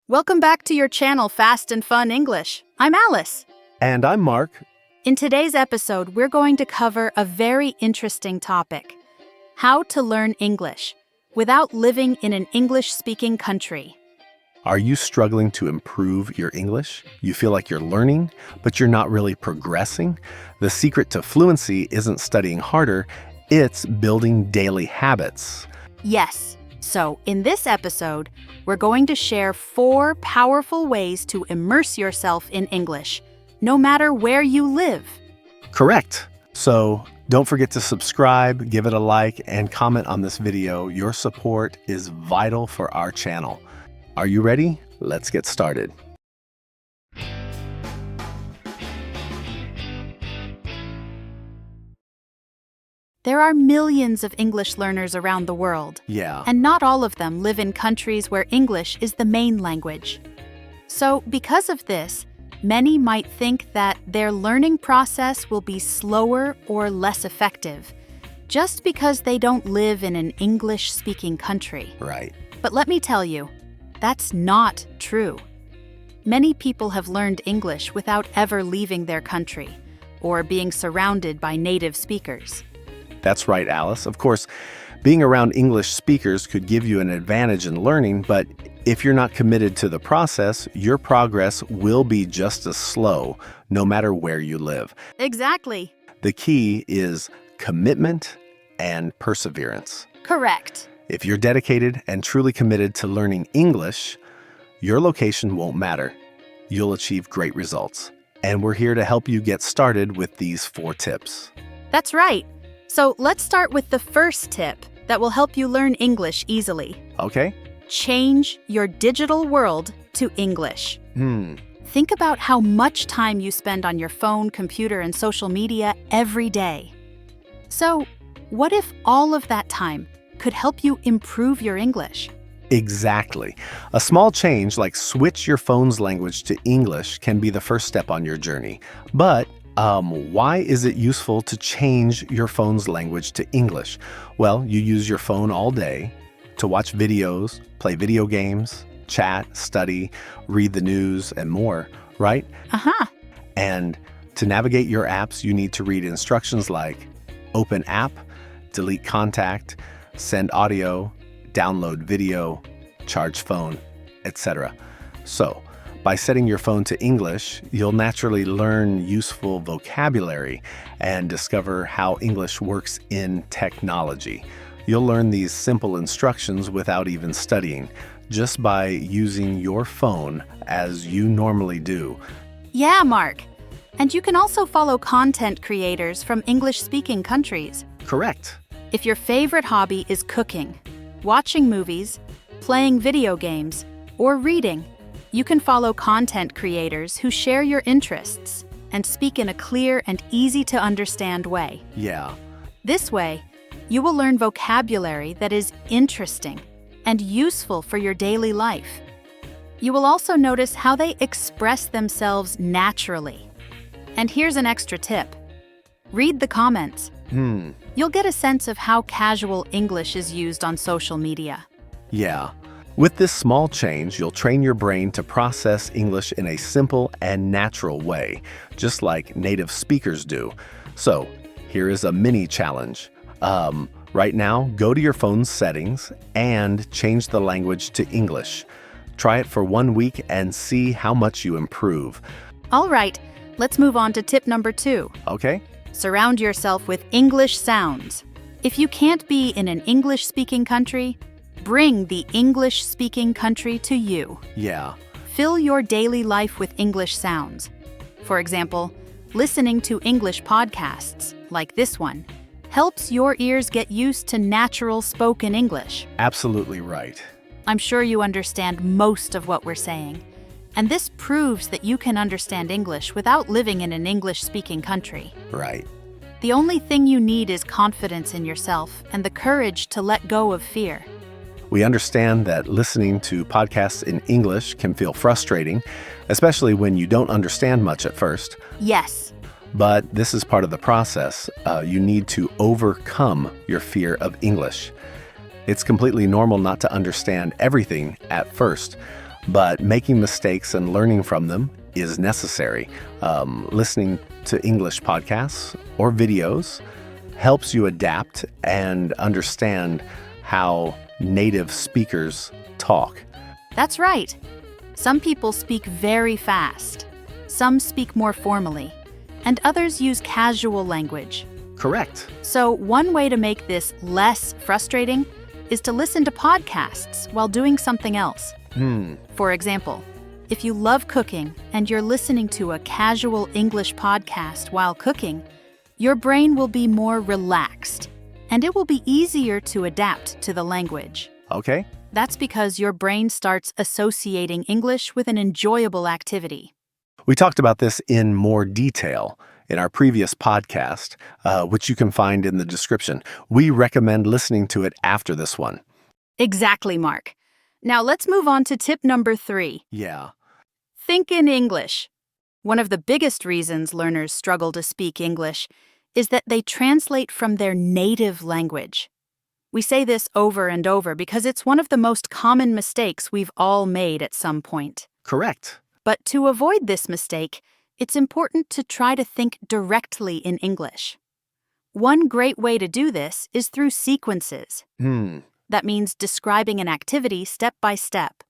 Welcome back to your channel, Fast and Fun English. I'm Alice. And I'm Mark. In today's episode, we're going to cover a very interesting topic: how to learn English without living in an English-speaking country. Are you struggling to improve your English? You feel like you're learning, but you're not really progressing? The secret to fluency isn't studying harder, it's building daily habits. Yes. So, in this episode, we're going to share 4 powerful ways to immerse yourself in English, no matter where you live. Correct. So, don't forget to subscribe, give it a like, and comment on this video. Your support is vital for our channel. Are you ready? Let's get started. There are millions of English learners around the world. Yeah. And not all of them live in countries where English is the main language. So, because of this, many might think that their learning process will be slower or less effective, just because they don't live in an English-speaking country. Right. But let me tell you, that's not true. Many people have learned English without ever leaving their country, or being surrounded by native speakers. That's right, Alice. Of course, being around English speakers could give you an advantage in learning, but if you're not committed to the process, your progress will be just as slow, no matter where you live. Exactly. The key is commitment and perseverance. Correct. If you're dedicated and truly committed to learning English, your location won't matter. You'll achieve great results. And we're here to help you get started with these 4 tips. That's right. So let's start with the first tip that will help you learn English easily. Okay? Change your digital world to English. Think about how much time you spend on your phone, computer, and social media every day. So, what if all of that time could help you improve your English? Exactly. A small change like switch your phone's language to English can be the first step on your journey. But why is it useful to change your phone's language to English? Well, you use your phone all day to watch videos, play video games, chat, study, read the news, and more, right? And to navigate your apps, you need to read instructions like open app, delete contact, send audio, download video, charge phone, etc. So, by setting your phone to English, you'll naturally learn useful vocabulary and discover how English works in technology. You'll learn these simple instructions without even studying, just by using your phone as you normally do. Yeah, Mark. And you can also follow content creators from English-speaking countries. Correct. If your favorite hobby is cooking, watching movies, playing video games, or reading, you can follow content creators who share your interests and speak in a clear and easy-to-understand way. Yeah. This way, you will learn vocabulary that is interesting and useful for your daily life. You will also notice how they express themselves naturally. And here's an extra tip. Read the comments. You'll get a sense of how casual English is used on social media. Yeah. With this small change, you'll train your brain to process English in a simple and natural way, just like native speakers do. So, here is a mini challenge. Right now, go to your phone's settings and change the language to English. Try it for 1 week and see how much you improve. All right, let's move on to tip number 2. Okay? Surround yourself with English sounds. If you can't be in an English-speaking country, bring the English-speaking country to you. Yeah. Fill your daily life with English sounds. For example, listening to English podcasts, like this one, helps your ears get used to natural spoken English. Absolutely right. I'm sure you understand most of what we're saying, and this proves that you can understand English without living in an English-speaking country. Right. The only thing you need is confidence in yourself and the courage to let go of fear. We understand that listening to podcasts in English can feel frustrating, especially when you don't understand much at first. Yes. But this is part of the process. You need to overcome your fear of English. It's completely normal not to understand everything at first, but making mistakes and learning from them is necessary. Listening to English podcasts or videos helps you adapt and understand how native speakers talk. That's right. Some people speak very fast. Some speak more formally, and others use casual language. Correct. So one way to make this less frustrating is to listen to podcasts while doing something else. For example, if you love cooking and you're listening to a casual English podcast while cooking, your brain will be more relaxed, and it will be easier to adapt to the language. Okay. That's because your brain starts associating English with an enjoyable activity. We talked about this in more detail in our previous podcast, which you can find in the description. We recommend listening to it after this one. Exactly, Mark. Now let's move on to tip number 3. Yeah. Think in English. One of the biggest reasons learners struggle to speak English is that they translate from their native language. We say this over and over because it's one of the most common mistakes we've all made at some point. Correct. But to avoid this mistake, it's important to try to think directly in English. One great way to do this is through sequences. That means describing an activity step by step.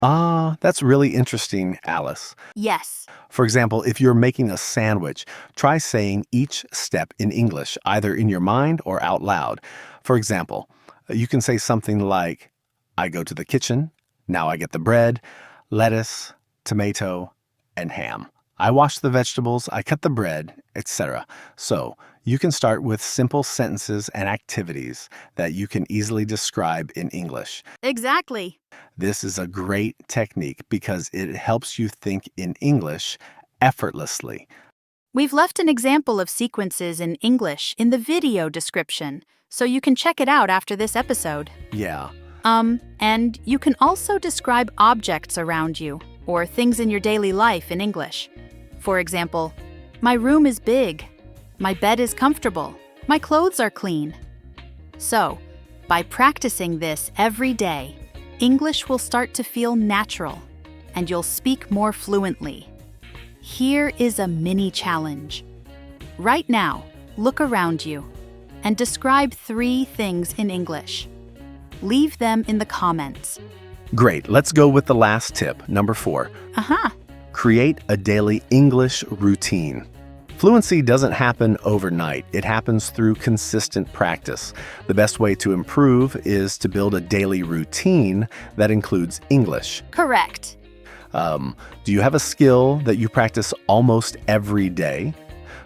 That's really interesting, Alice. Yes. For example, if you're making a sandwich, try saying each step in English, either in your mind or out loud. For example, you can say something like, I go to the kitchen, now I get the bread, lettuce, tomato, and ham. I wash the vegetables, I cut the bread, etc. So, you can start with simple sentences and activities that you can easily describe in English. Exactly. This is a great technique because it helps you think in English effortlessly. We've left an example of sequences in English in the video description, so you can check it out after this episode. Yeah. And you can also describe objects around you or things in your daily life in English. For example, my room is big. My bed is comfortable. My clothes are clean. So, by practicing this every day, English will start to feel natural, and you'll speak more fluently. Here is a mini challenge. Right now, look around you and describe 3 things in English. Leave them in the comments. Great. Let's go with the last tip, number 4. Create a daily English routine. Fluency doesn't happen overnight. It happens through consistent practice. The best way to improve is to build a daily routine that includes English. Correct. Do you have a skill that you practice almost every day?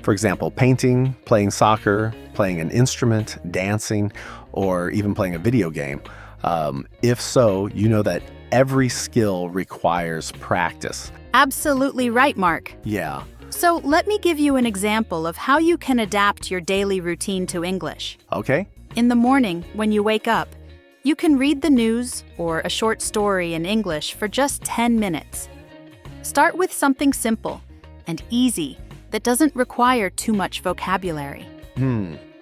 For example, painting, playing soccer, playing an instrument, dancing, or even playing a video game. If so, you know that every skill requires practice. Absolutely right, Mark. Yeah. So let me give you an example of how you can adapt your daily routine to English. Okay. In the morning, when you wake up, you can read the news or a short story in English for just 10 minutes. Start with something simple and easy that doesn't require too much vocabulary.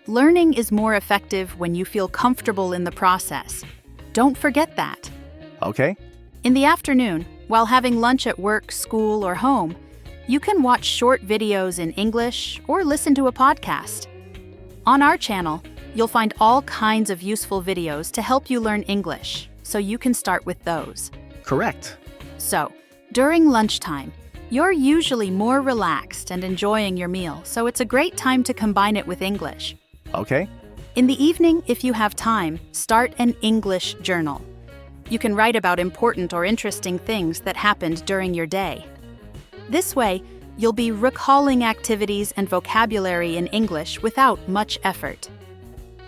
Learning is more effective when you feel comfortable in the process. Don't forget that. Okay. In the afternoon, while having lunch at work, school, or home, you can watch short videos in English or listen to a podcast. On our channel, you'll find all kinds of useful videos to help you learn English, so you can start with those. Correct. So, during lunchtime, you're usually more relaxed and enjoying your meal, so it's a great time to combine it with English. Okay. In the evening, if you have time, start an English journal. You can write about important or interesting things that happened during your day. This way, you'll be recalling activities and vocabulary in English without much effort.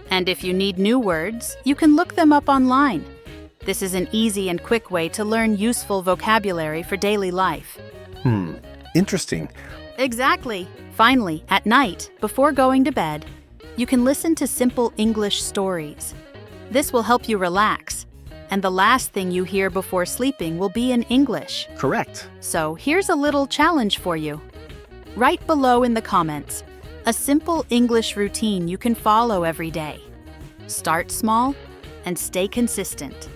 And if you need new words, you can look them up online. This is an easy and quick way to learn useful vocabulary for daily life. Interesting. Exactly. Finally, at night, before going to bed, you can listen to simple English stories. This will help you relax, and the last thing you hear before sleeping will be in English. Correct. So here's a little challenge for you. Write below in the comments a simple English routine you can follow every day. Start small and stay consistent.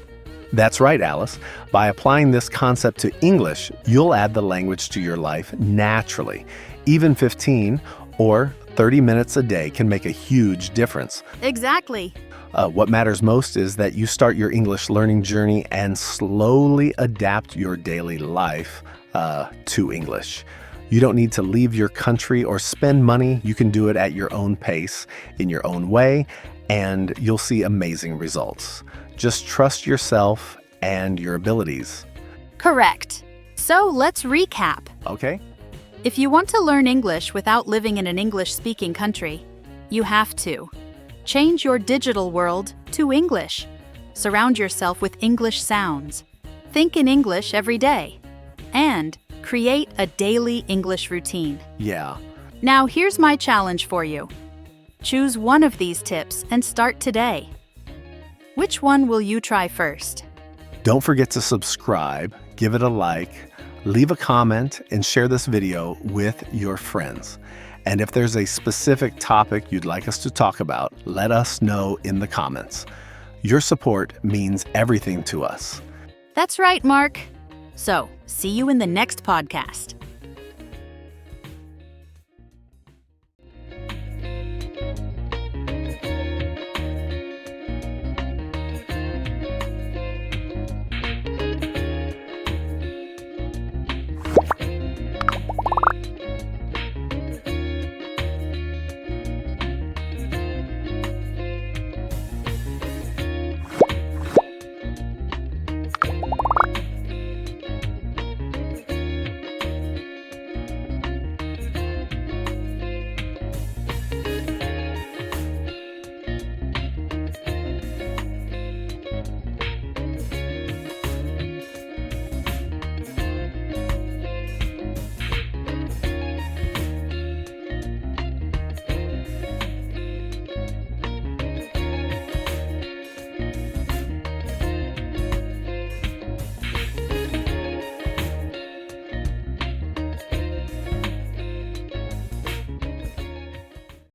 That's right, Alice. By applying this concept to English, you'll add the language to your life naturally. Even 15 or 30 minutes a day can make a huge difference. Exactly. What matters most is that you start your English learning journey and slowly adapt your daily life to English. You don't need to leave your country or spend money. You can do it at your own pace, in your own way, and you'll see amazing results. Just trust yourself and your abilities. Correct. So let's recap. Okay? If you want to learn English without living in an English-speaking country, you have to change your digital world to English. Surround yourself with English sounds. Think in English every day. And create a daily English routine. Yeah. Now here's my challenge for you. Choose one of these tips and start today. Which one will you try first? Don't forget to subscribe, give it a like, leave a comment, and share this video with your friends. And if there's a specific topic you'd like us to talk about, let us know in the comments. Your support means everything to us. That's right, Mark. So, see you in the next podcast.